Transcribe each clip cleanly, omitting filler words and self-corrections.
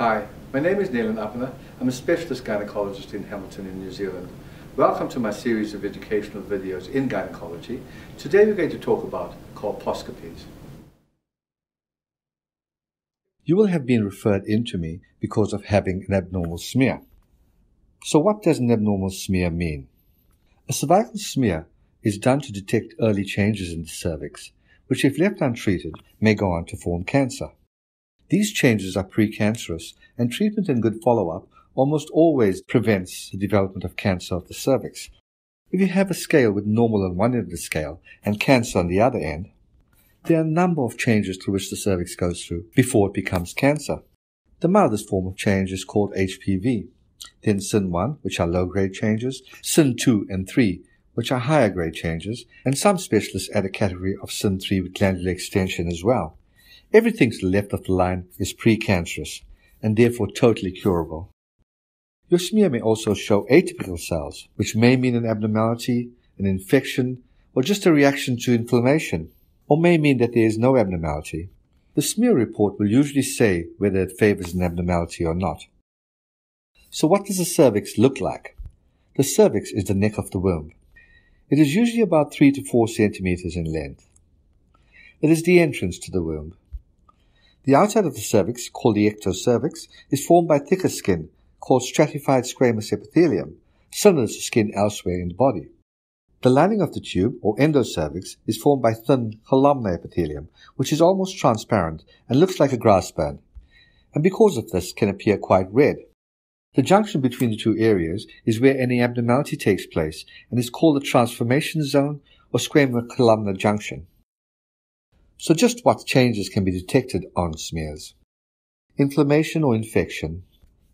Hi, my name is Naylin Appanna. I'm a specialist gynecologist in Hamilton in New Zealand. Welcome to my series of educational videos in gynecology. Today we're going to talk about colposcopies. You will have been referred in to me because of having an abnormal smear. So what does an abnormal smear mean? A cervical smear is done to detect early changes in the cervix, which if left untreated may go on to form cancer. These changes are precancerous, and treatment and good follow-up almost always prevents the development of cancer of the cervix. If you have a scale with normal on one end of the scale and cancer on the other end, there are a number of changes through which the cervix goes through before it becomes cancer. The mildest form of change is called HPV, then SIN1, which are low-grade changes, SIN2 and 3, which are higher-grade changes, and some specialists add a category of SIN3 with glandular extension as well. Everything to the left of the line is precancerous and therefore totally curable. Your smear may also show atypical cells, which may mean an abnormality, an infection, or just a reaction to inflammation, or may mean that there is no abnormality. The smear report will usually say whether it favors an abnormality or not. So what does the cervix look like? The cervix is the neck of the womb. It is usually about 3 to 4 centimeters in length. It is the entrance to the womb. The outside of the cervix, called the ectocervix, is formed by thicker skin, called stratified squamous epithelium, similar to skin elsewhere in the body. The lining of the tube, or endocervix, is formed by thin columnar epithelium, which is almost transparent and looks like a grass burn, and because of this can appear quite red. The junction between the two areas is where any abnormality takes place and is called the transformation zone or squamocolumnar junction. So just what changes can be detected on smears? Inflammation or infection.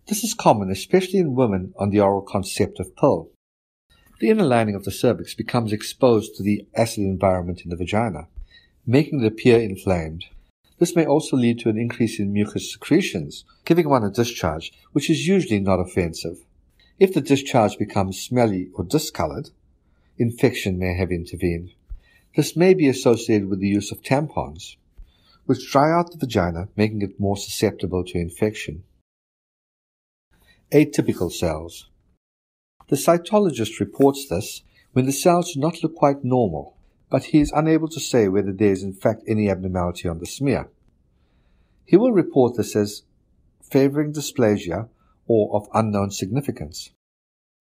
This is common, especially in women on the oral contraceptive pill. The inner lining of the cervix becomes exposed to the acid environment in the vagina, making it appear inflamed. This may also lead to an increase in mucus secretions, giving one a discharge, which is usually not offensive. If the discharge becomes smelly or discolored, infection may have intervened. This may be associated with the use of tampons, which dry out the vagina, making it more susceptible to infection. Atypical cells. The cytologist reports this when the cells do not look quite normal, but he is unable to say whether there is in fact any abnormality on the smear. He will report this as favoring dysplasia or of unknown significance.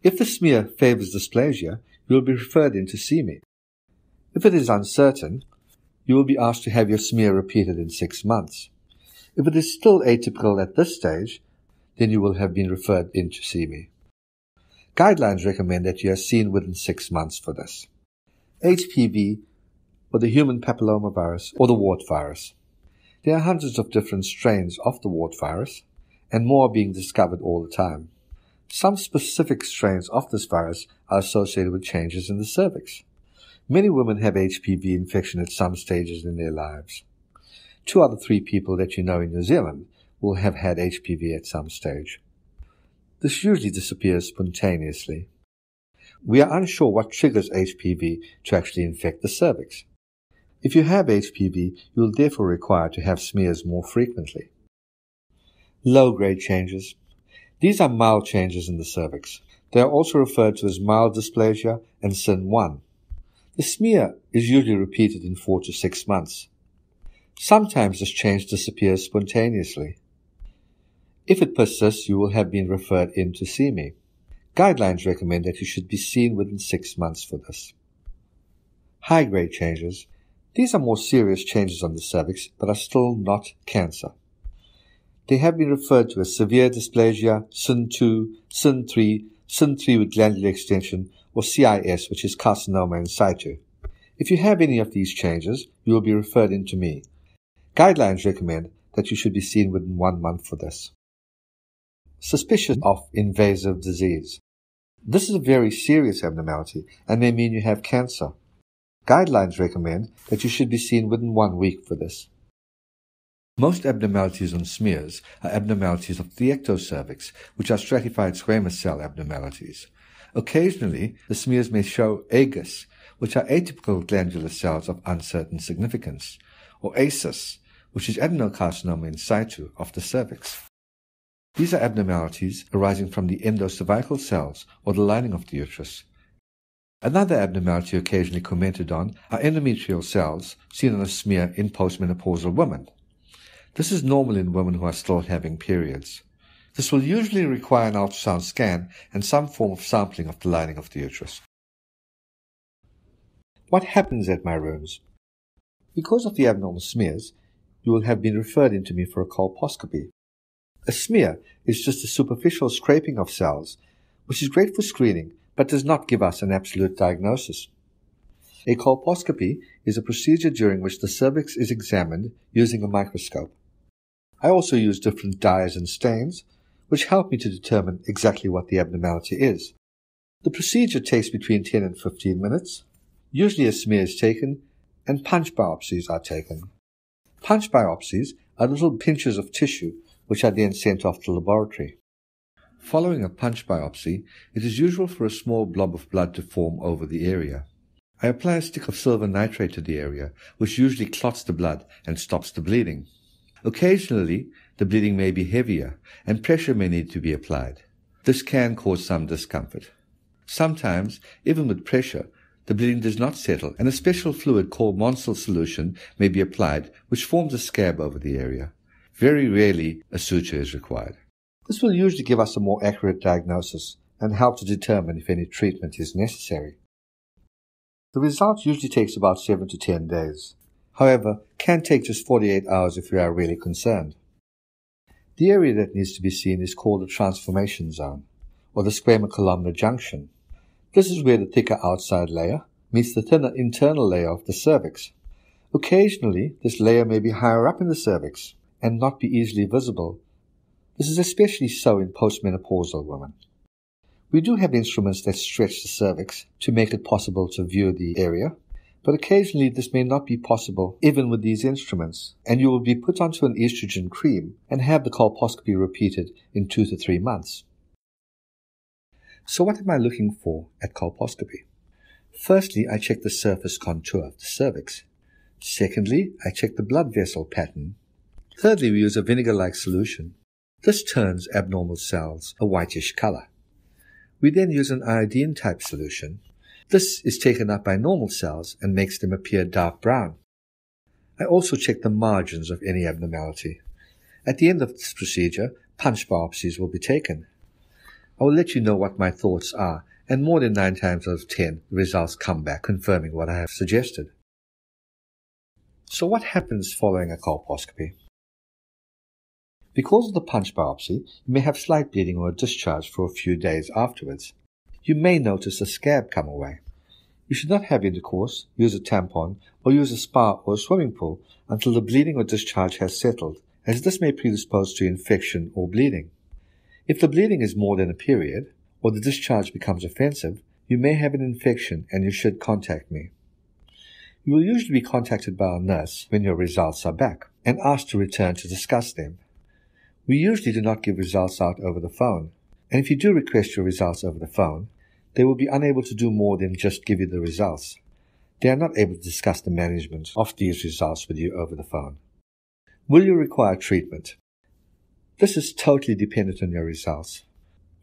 If the smear favors dysplasia, you will be referred in to see me. If it is uncertain, you will be asked to have your smear repeated in 6 months. If it is still atypical at this stage, then you will have been referred in to see me. Guidelines recommend that you are seen within 6 months for this. HPV, or the human papillomavirus, or the wart virus. There are hundreds of different strains of the wart virus, and more are being discovered all the time. Some specific strains of this virus are associated with changes in the cervix. Many women have HPV infection at some stages in their lives. 2 out of 3 people that you know in New Zealand will have had HPV at some stage. This usually disappears spontaneously. We are unsure what triggers HPV to actually infect the cervix. If you have HPV, you will therefore require to have smears more frequently. Low-grade changes. These are mild changes in the cervix. They are also referred to as mild dysplasia and SIN1. The smear is usually repeated in 4 to 6 months. Sometimes this change disappears spontaneously. If it persists, you will have been referred in to see me. Guidelines recommend that you should be seen within 6 months for this. High-grade changes. These are more serious changes on the cervix, but are still not cancer. They have been referred to as severe dysplasia, SIN2, SIN3, SIN3 with glandular extension, or CIS, which is carcinoma in situ. If you have any of these changes, you will be referred in to me. Guidelines recommend that you should be seen within 1 month for this. Suspicion of invasive disease. This is a very serious abnormality and may mean you have cancer. Guidelines recommend that you should be seen within 1 week for this. Most abnormalities on smears are abnormalities of the ectocervix, which are stratified squamous cell abnormalities. Occasionally, the smears may show AGUS, which are atypical glandular cells of uncertain significance, or ASIS, which is adenocarcinoma in situ of the cervix. These are abnormalities arising from the endocervical cells, or the lining of the uterus. Another abnormality occasionally commented on are endometrial cells seen on a smear in postmenopausal women. This is normal in women who are still having periods. This will usually require an ultrasound scan and some form of sampling of the lining of the uterus. What happens at my rooms? Because of the abnormal smears, you will have been referred in to me for a colposcopy. A smear is just a superficial scraping of cells, which is great for screening, but does not give us an absolute diagnosis. A colposcopy is a procedure during which the cervix is examined using a microscope. I also use different dyes and stains, which help me to determine exactly what the abnormality is. The procedure takes between 10 and 15 minutes. Usually a smear is taken and punch biopsies are taken. Punch biopsies are little pinches of tissue which are then sent off to the laboratory. Following a punch biopsy, it is usual for a small blob of blood to form over the area. I apply a stick of silver nitrate to the area, which usually clots the blood and stops the bleeding. Occasionally, the bleeding may be heavier, and pressure may need to be applied. This can cause some discomfort. Sometimes, even with pressure, the bleeding does not settle, and a special fluid called Monsil solution may be applied, which forms a scab over the area. Very rarely, a suture is required. This will usually give us a more accurate diagnosis and help to determine if any treatment is necessary. The result usually takes about 7 to 10 days. However, can take just 48 hours if we are really concerned. The area that needs to be seen is called the transformation zone, or the squamocolumnar junction. This is where the thicker outside layer meets the thinner internal layer of the cervix. Occasionally, this layer may be higher up in the cervix and not be easily visible. This is especially so in postmenopausal women. We do have instruments that stretch the cervix to make it possible to view the area, but occasionally this may not be possible even with these instruments, and you will be put onto an estrogen cream and have the colposcopy repeated in 2 to 3 months. So what am I looking for at colposcopy? Firstly, I check the surface contour of the cervix. Secondly, I check the blood vessel pattern. Thirdly, we use a vinegar-like solution. This turns abnormal cells a whitish color. We then use an iodine-type solution. This is taken up by normal cells and makes them appear dark brown. I also check the margins of any abnormality. At the end of this procedure, punch biopsies will be taken. I will let you know what my thoughts are, and more than 9 times out of 10, the results come back confirming what I have suggested. So what happens following a colposcopy? Because of the punch biopsy, you may have slight bleeding or a discharge for a few days afterwards. You may notice a scab come away. You should not have intercourse, use a tampon, or use a spa or a swimming pool until the bleeding or discharge has settled, as this may predispose to infection or bleeding. If the bleeding is more than a period, or the discharge becomes offensive, you may have an infection and you should contact me. You will usually be contacted by a nurse when your results are back and asked to return to discuss them. We usually do not give results out over the phone, and if you do request your results over the phone, they will be unable to do more than just give you the results. They are not able to discuss the management of these results with you over the phone. Will you require treatment? This is totally dependent on your results.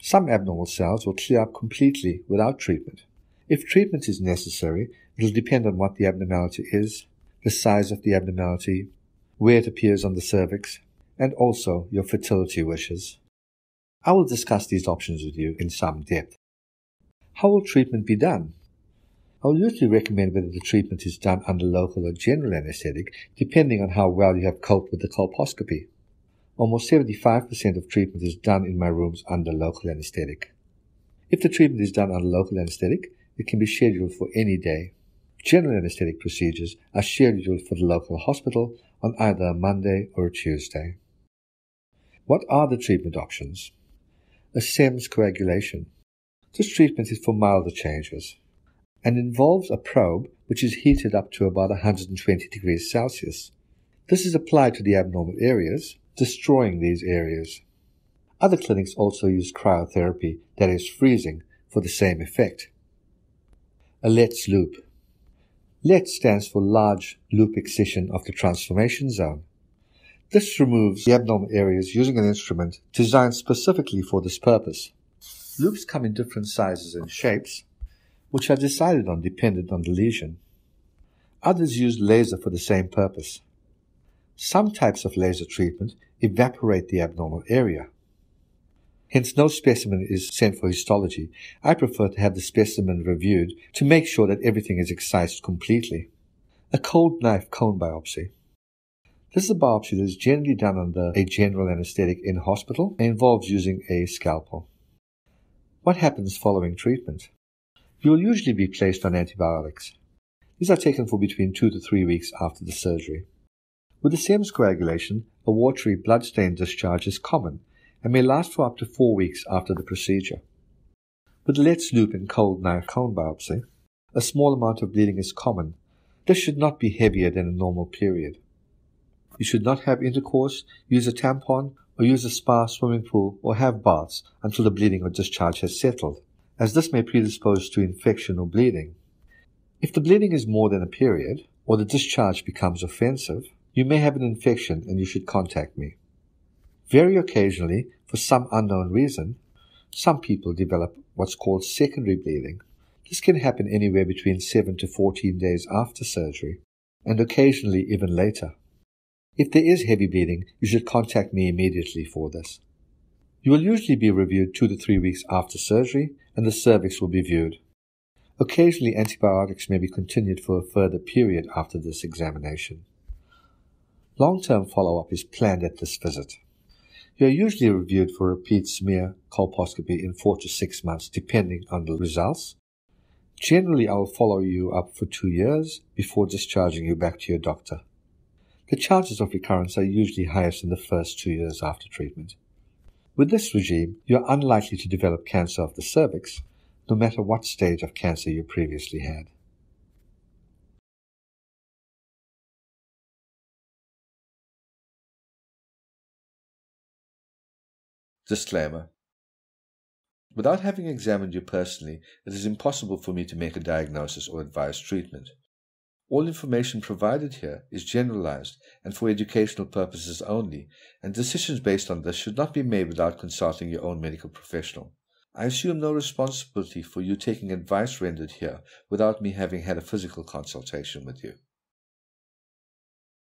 Some abnormal cells will clear up completely without treatment. If treatment is necessary, it will depend on what the abnormality is, the size of the abnormality, where it appears on the cervix, and also your fertility wishes. I will discuss these options with you in some depth. How will treatment be done? I will usually recommend whether the treatment is done under local or general anesthetic, depending on how well you have coped with the colposcopy. Almost 75% of treatment is done in my rooms under local anesthetic. If the treatment is done under local anesthetic, it can be scheduled for any day. General anesthetic procedures are scheduled for the local hospital on either a Monday or a Tuesday. What are the treatment options? A SEMS coagulation. This treatment is for milder changes and involves a probe which is heated up to about 120 degrees Celsius. This is applied to the abnormal areas, destroying these areas. Other clinics also use cryotherapy, that is freezing, for the same effect. A LETS loop. LETS stands for Large Loop Excision of the Transformation Zone. This removes the abnormal areas using an instrument designed specifically for this purpose. Loops come in different sizes and shapes, which are decided on dependent on the lesion. Others use laser for the same purpose. Some types of laser treatment evaporate the abnormal area. Hence, no specimen is sent for histology. I prefer to have the specimen reviewed to make sure that everything is excised completely. A cold knife cone biopsy. This is a biopsy that is generally done under a general anesthetic in hospital and involves using a scalpel. What happens following treatment? You will usually be placed on antibiotics. These are taken for between 2 to 3 weeks after the surgery. With the Sims coagulation, a watery blood-stained discharge is common and may last for up to 4 weeks after the procedure. With the Let's Loop and cold knife cone biopsy, a small amount of bleeding is common. This should not be heavier than a normal period. You should not have intercourse, use a tampon, or use a spa, swimming pool, or have baths until the bleeding or discharge has settled, as this may predispose to infection or bleeding. If the bleeding is more than a period, or the discharge becomes offensive, you may have an infection and you should contact me. Very occasionally, for some unknown reason, some people develop what's called secondary bleeding. This can happen anywhere between 7 to 14 days after surgery, and occasionally even later. If there is heavy bleeding, you should contact me immediately for this. You will usually be reviewed 2 to 3 weeks after surgery, and the cervix will be viewed. Occasionally, antibiotics may be continued for a further period after this examination. Long-term follow-up is planned at this visit. You are usually reviewed for repeat smear colposcopy in 4 to 6 months, depending on the results. Generally, I will follow you up for 2 years before discharging you back to your doctor. The chances of recurrence are usually highest in the first 2 years after treatment. With this regime, you are unlikely to develop cancer of the cervix, no matter what stage of cancer you previously had. Disclaimer. Without having examined you personally, it is impossible for me to make a diagnosis or advise treatment. All information provided here is generalized and for educational purposes only, and decisions based on this should not be made without consulting your own medical professional. I assume no responsibility for you taking advice rendered here without me having had a physical consultation with you.